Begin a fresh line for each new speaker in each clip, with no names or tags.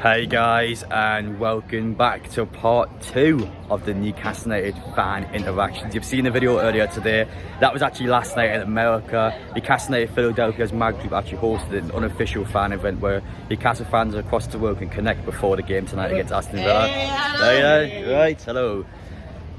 Hey guys, and welcome back to part 2 of the Newcastle United fan interactions. You've seen the video earlier today. That was actually last night in America. Newcastle United Philadelphia's mag group actually hosted an unofficial fan event where Newcastle fans across the world can connect before the game tonight against Aston Villa. Right, hello.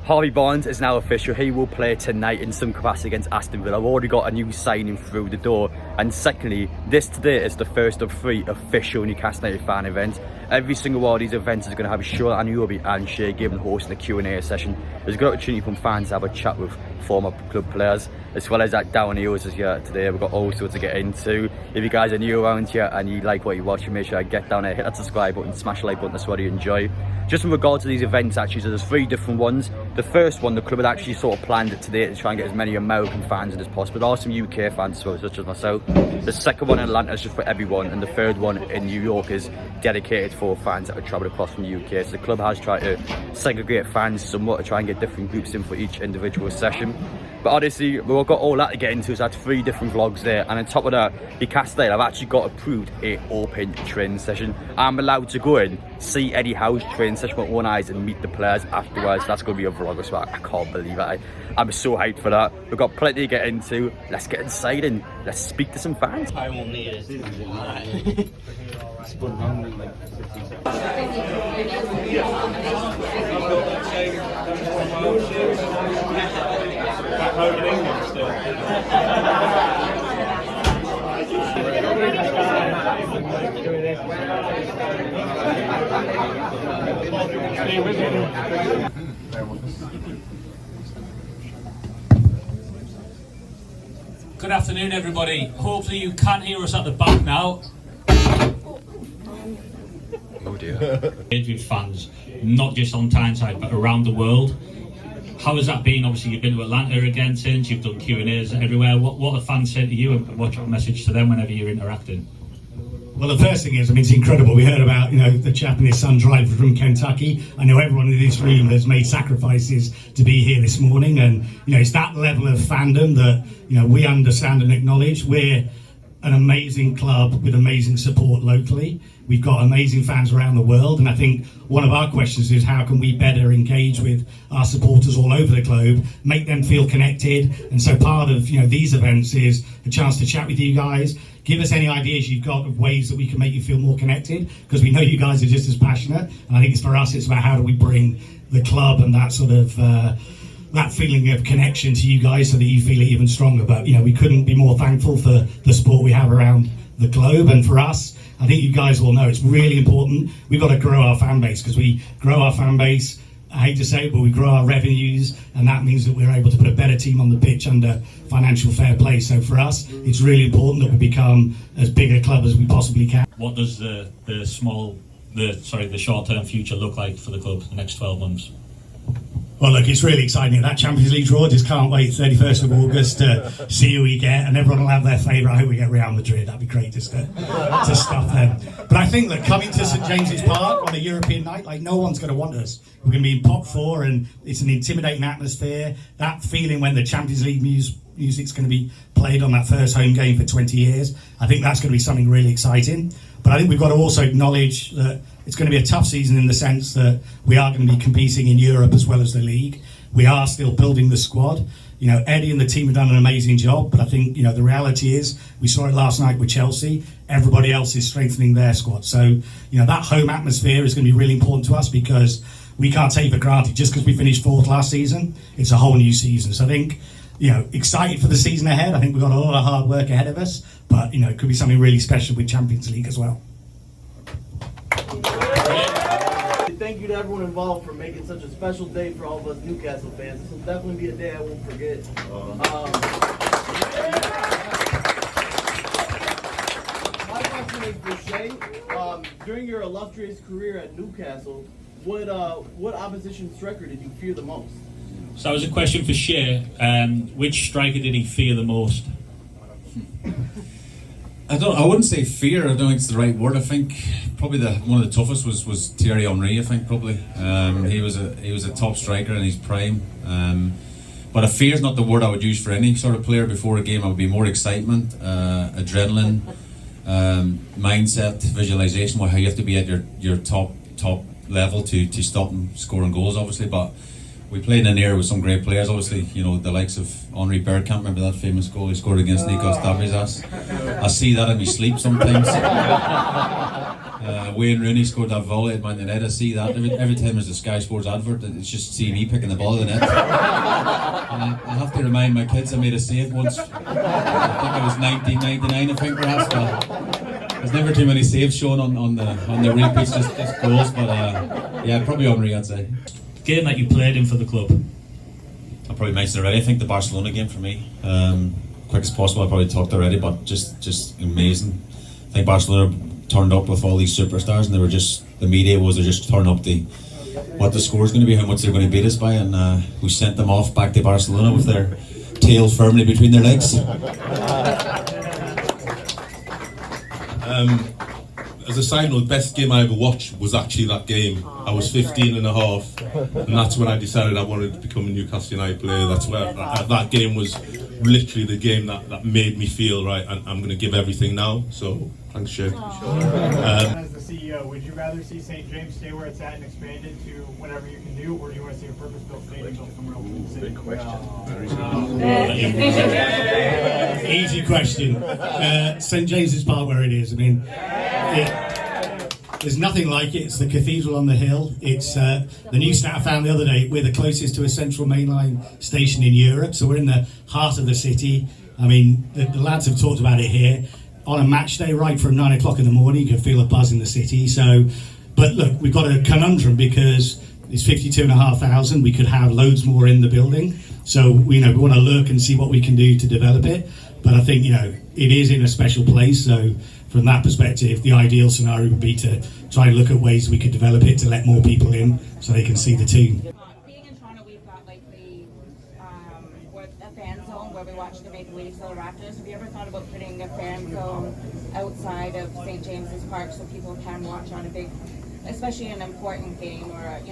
Harvey Barnes is now official. He will play tonight in some capacity against Aston Villa. I've already got a new signing through the door. And secondly, this today is the first of 3 official Newcastle United fan events. Every single one of these events is going to have Shola, Ameobi and Shay giving hosting a Q&A session. There's a good opportunity for fans to have a chat with former club players, as well as that Darren Eales is here today. We've got all sorts to get into. If you guys are new around here and you like what you're watching, make sure you get down there, hit that subscribe button, smash the like button, that's what you enjoy. Just in regard to these events actually, so there's 3 different ones. The first one, the club had actually sort of planned it today to try and get as many American fans in as possible. There are some UK fans as well, such as myself. The second one in Atlanta is just for everyone, and the third one in New York is dedicated for fans that have travelled across from the UK. So the club has tried to segregate fans somewhat to try and get different groups in for each individual session. But honestly, we've got all that to get into, so that's 3 different vlogs there. And on top of that, Newcastle, I've actually got approved a open training session. I'm allowed to go in, see Eddie Howe's training session with my own eyes and meet the players afterwards. That's going to be a vlog as well. I can't believe it. I'm so hyped for that. We've got plenty to get into. Let's get inside and let's speak to some fans.
I won't need it.
Back home in England still.
Good afternoon, everybody. Hopefully you can hear us at the back now.
Oh dear.
With fans, not just on Tyneside, but around the world. How has that been? Obviously, you've been to Atlanta again since, you've done Q&As everywhere. What are fans saying to you, and what's your message to them whenever you're interacting?
Well, the first thing is, it's incredible. We heard about, the chap and his son driver from Kentucky. I know everyone in this room has made sacrifices to be here this morning. And, it's that level of fandom that, we understand and acknowledge. We're an amazing club with amazing support locally. We've got amazing fans around the world. And I think one of our questions is how can we better engage with our supporters all over the globe, make them feel connected. And so part of, these events is a chance to chat with you guys. Give us any ideas you've got of ways that we can make you feel more connected, because we know you guys are just as passionate. And I think for us, it's about how do we bring the club and that sort of that feeling of connection to you guys so that you feel it even stronger. But, we couldn't be more thankful for the support we have around the globe. And for us, I think you guys will know it's really important. We've got to grow our fan base, because we grow our fan base, I hate to say it, but we grow our revenues, and that means that we're able to put a better team on the pitch under financial fair play. So for us, it's really important that we become as big a club as we possibly can.
What does the short-term future look like for the club the next 12 months?
Well, look, it's really exciting. That Champions League draw, just can't wait. 31st of August to see who we get, and everyone will have their favourite. I hope we get Real Madrid. That'd be great just to stuff them. But I think that coming to St James's Park on a European night, no one's going to want us. We're going to be in Pot 4, and it's an intimidating atmosphere. That feeling when the Champions League music's going to be played on that first home game for 20 years, I think that's going to be something really exciting. But I think we've got to also acknowledge that it's going to be a tough season in the sense that we are going to be competing in Europe as well as the league. We are still building the squad. Eddie and the team have done an amazing job, but I think, the reality is, we saw it last night with Chelsea, everybody else is strengthening their squad. So, that home atmosphere is going to be really important to us, because we can't take for granted just because we finished 4th last season. It's a whole new season. So I think, excited for the season ahead. I think we've got a lot of hard work ahead of us, but, it could be something really special with Champions League as well.
Thank you to everyone involved for making such a special day for all of us Newcastle fans. This will definitely be a day I won't forget. My question is for Shay. During your illustrious career at Newcastle, what opposition striker did you fear the most?
So that was a question for Shay. Which striker did he fear the most?
I wouldn't say fear. I don't think it's the right word. I think probably one of the toughest was Thierry Henry. I think probably he was a top striker in his prime. But a fear is not the word I would use for any sort of player before a game. I would be more excitement, adrenaline, mindset, visualization, how you have to be at your top level to stop them scoring goals, obviously. But we played in an era with some great players, obviously, you know, the likes of Henri Bergkamp. Remember that famous goal he scored against Newcastle United? I see that in my sleep sometimes. Wayne Rooney scored that volley at Man United. I see that every time there's a Sky Sports advert, it's just seeing me picking the ball of the net. And I have to remind my kids I made a save once. I think it was 1999, I think, perhaps. But there's never too many saves shown on the repeats, just goals. But yeah, probably Henri, I'd say.
Game that you played in for the club?
I probably mentioned already. I think the Barcelona game for me. Quick as possible. I probably talked already, but just amazing. I think Barcelona turned up with all these superstars, and they were the media was they're just turning up what the score's going to be, how much they're going to beat us by, and we sent them off back to Barcelona with their tail firmly between their legs.
As a side note, the best game I ever watched was actually that game. I was 15 and a half, and that's when I decided I wanted to become a Newcastle United player. That's where that game was literally the game that made me feel right, and I'm going to give everything now. So thanks, Shay.
As the CEO, would you rather see St. James stay where it's at and expand it to whatever you can do, or do you want to see a purpose-built stadium built somewhere else in the city?
Big question. Easy question. St. James's Park, where it is. I mean, there's nothing like it. It's the cathedral on the hill. It's the new stat I found the other day. We're the closest to a central mainline station in Europe, so we're in the heart of the city. I mean, the lads have talked about it here. On a match day, right from 9 o'clock in the morning, you can feel a buzz in the city. So, but look, we've got a conundrum because it's 52,500. We could have loads more in the building. So, we want to look and see what we can do to develop it. But I think, it is in a special place. So, from that perspective, the ideal scenario would be to try and look at ways we could develop it to let more people in so they can see the team.
Being in Toronto, we've got like a fan zone where we watch the Maple Leafs or the Raptors. Have you ever thought about putting a fan zone outside of St. James's Park so people can watch on a big, especially an important game or a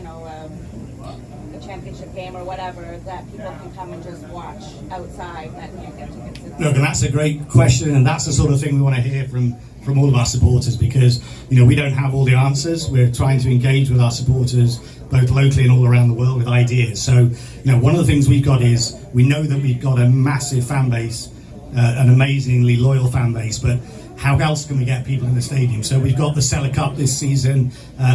championship game or whatever, that people can come and just watch outside that can't get tickets inside?
Look, and that's a great question, and that's the sort of thing we want to hear from all of our supporters, because we don't have all the answers. We're trying to engage with our supporters both locally and all around the world with ideas. So one of the things we've got is we know that we've got a massive fan base, an amazingly loyal fan base, but how else can we get people in the stadium? So we've got the Cellar Cup this season,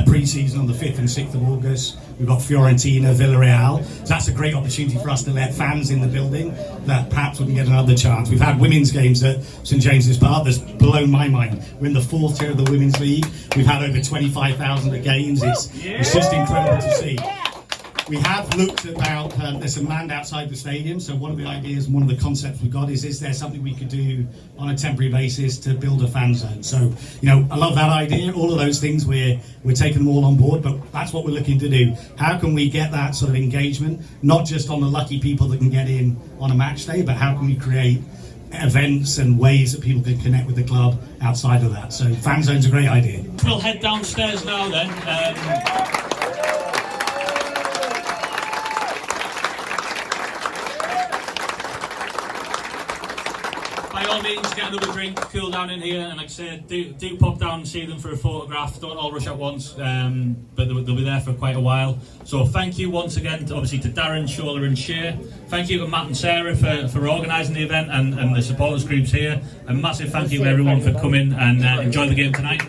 pre-season on the 5th and 6th of August. We've got Fiorentina, Villarreal. So that's a great opportunity for us to let fans in the building that perhaps we can get another chance. We've had women's games at St. James's Park. That's blown my mind. We're in the 4th tier of the Women's League. We've had over 25,000 at games. It's just incredible to see. We have looked about, there's some land outside the stadium, so one of the ideas and one of the concepts we've got is there something we could do on a temporary basis to build a fan zone? So, I love that idea. All of those things, we're taking them all on board, but that's what we're looking to do. How can we get that sort of engagement, not just on the lucky people that can get in on a match day, but how can we create events and ways that people can connect with the club outside of that? So fan zone's a great idea.
We'll head downstairs now then. By all means, get another drink, cool down in here, and like I said, do pop down and see them for a photograph. Don't all rush at once, but they'll be there for quite a while. So thank you once again, to Darren, Shola and Shay. Thank you to Matt and Sarah for organising the event and the supporters groups here. A massive thank you to everyone for coming and enjoy the game tonight.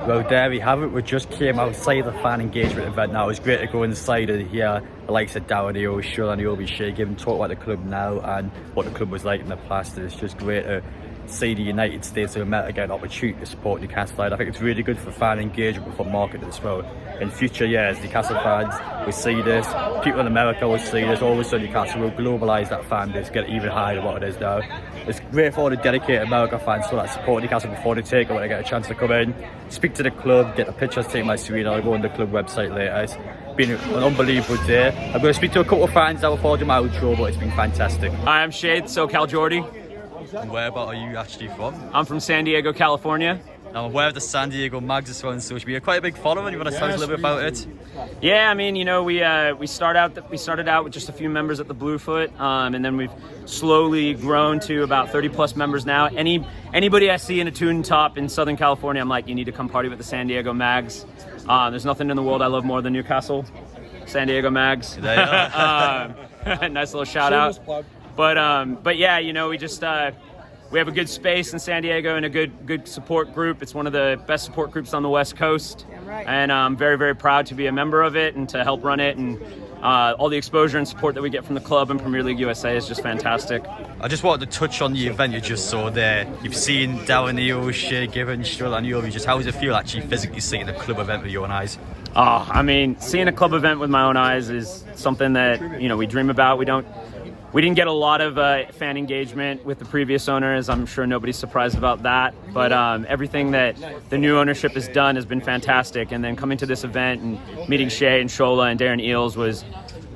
Well, there we have it. We just came outside the fan engagement event now. It was great to go inside and hear the likes of Darren Eales, Shola and Ameobi, Shay give and talk about the club now and what the club was like in the past. It's just great to see the United States of America get an opportunity to support Newcastle United. I think it's really good for fan engagement, for market as well. In future years, Newcastle fans will see this, people in America will see this, all of a sudden Newcastle will globalise that fan base, get it even higher than what it is now. It's great for all the dedicated America fans that support Newcastle before they take it, when they get a chance to come in, speak to the club, get the pictures taken by Serena. I'll go on the club website later. It's been an unbelievable day. I'm going to speak to a couple of fans now before I do my outro, but it's been fantastic.
Hi, I'm Shay, SoCal Geordie.
And where about are you actually from?
I'm from San Diego, California.
Now, I'm aware of the San Diego Mags as well on social media. Quite a big following. You want to tell us a little bit about it?
Yeah, I mean, you know, we started out with just a few members at the Bluefoot, and then we've slowly grown to about 30 plus members now. Anybody I see in a tune top in Southern California, I'm like, you need to come party with the San Diego Mags. There's nothing in the world I love more than Newcastle, San Diego Mags.
There you are.
Nice little shout out. But yeah, you know, we have a good space in San Diego and a good support group. It's one of the best support groups on the West Coast. And I'm very, very proud to be a member of it and to help run it. And all the exposure and support that we get from the club and Premier League USA is just fantastic.
I just wanted to touch on the event you just saw there. You've seen Darren Eales, Shay, Shola, and Ameobi. Just how does it feel actually physically seeing a club event with your own eyes?
Oh, I mean, seeing a club event with my own eyes is something that, you know, we dream about. We didn't get a lot of fan engagement with the previous owners. I'm sure nobody's surprised about that. But everything that the new ownership has done has been fantastic. And then coming to this event and meeting Shay and Shola and Darren Eales was,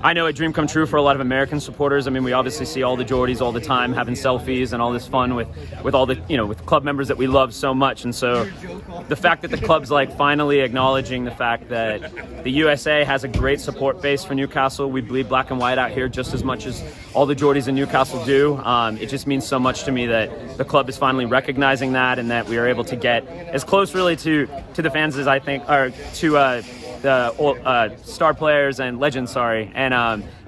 I know, a dream come true for a lot of American supporters. I mean, we obviously see all the Geordies all the time having selfies and all this fun with all the, you know, with club members that we love so much. And so the fact that the club's like finally acknowledging the fact that the USA has a great support base for Newcastle. We bleed black and white out here just as much as all the Geordies in Newcastle do. It just means so much to me that the club is finally recognizing that and that we are able to get as close really to the fans as I think, or to the star players and legends, and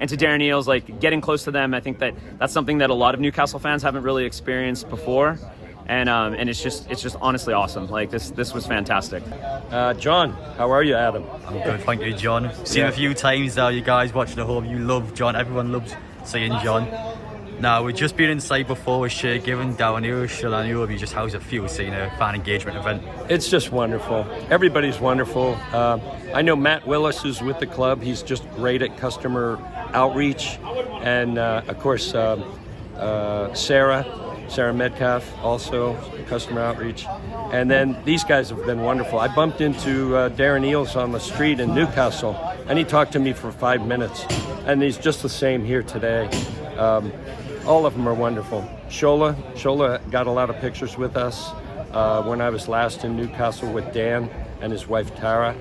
to Darren Eales, like getting close to them. I think that's something that a lot of Newcastle fans haven't really experienced before, and it's just honestly awesome. Like this was fantastic.
John, how are you, Adam?
I'm good, thank you, John. Seen him a few times now. You guys watching the home, you love John. Everyone loves seeing John. Now, we've just been inside before with Shay, given Darren Eales, Shola, and Ameobi. Just how's it feel seeing a fan engagement event?
It's just wonderful. Everybody's wonderful. I know Matt Willis is with the club. He's just great at customer outreach. And of course, Sarah Metcalf, also customer outreach. And then these guys have been wonderful. I bumped into Darren Eales on the street in Newcastle, and he talked to me for 5 minutes. And he's just the same here today. All of them are wonderful. Shola got a lot of pictures with us when I was last in Newcastle with Dan and his wife Tara.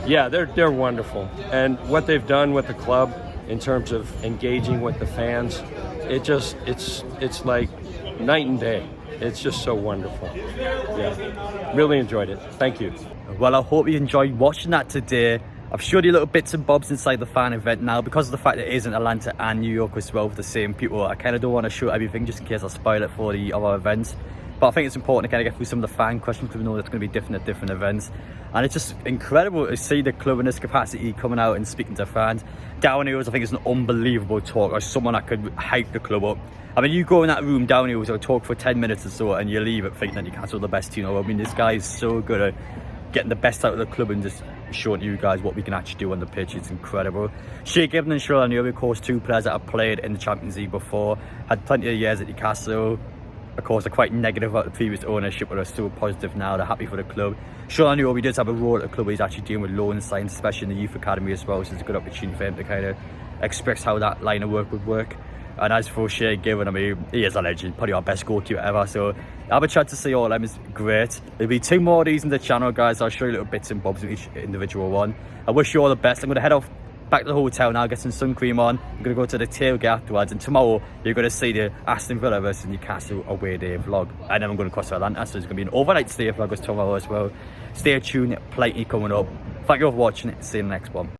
Yeah, they're wonderful. And what they've done with the club in terms of engaging with the fans, it's like night and day. It's just so wonderful. Yeah, really enjoyed it. Thank you.
Well, I hope you enjoyed watching that today. I've showed you little bits and bobs inside the fan event now. Because of the fact that it is in Atlanta and New York as well with the same people, I kind of don't want to show everything just in case I spoil it for the other events. But I think it's important to kind of get through some of the fan questions because we know it's going to be different at different events. And it's just incredible to see the club in this capacity coming out and speaking to fans. Darren Eales, I think, is an unbelievable talker, someone that could hype the club up. I mean, you go in that room, Darren Eales, will talk for 10 minutes or so and you leave it thinking that Newcastle are the best team. I mean, this guy is so good at getting the best out of the club and just showing you guys what we can actually do on the pitch. It's incredible. Shay Given and Shola, of course, two players that have played in the Champions League before, had plenty of years at Newcastle. Of course, they're quite negative about the previous ownership, but are still positive now. They're happy for the club. Shola Ameobi does have a role at the club. He's actually dealing with loan signs, especially in the youth academy as well, so it's a good opportunity for him to kind of express how that line of work would work. And as for Shay Given, I mean, he is a legend, probably our best goalkeeper ever. So have a chance to see all of them is great. There'll be 2 more of these in the channel, guys. I'll show you little bits and bobs of each individual one. I wish you all the best. I'm going to head off back to the hotel now, get some sun cream on. I'm going to go to the tailgate afterwards. And tomorrow, you're going to see the Aston Villa versus Newcastle away day vlog. And then I'm going to cross to Atlanta, so it's going to be an overnight stay vlog tomorrow as well. Stay tuned, plenty coming up. Thank you for watching. See you in the next one.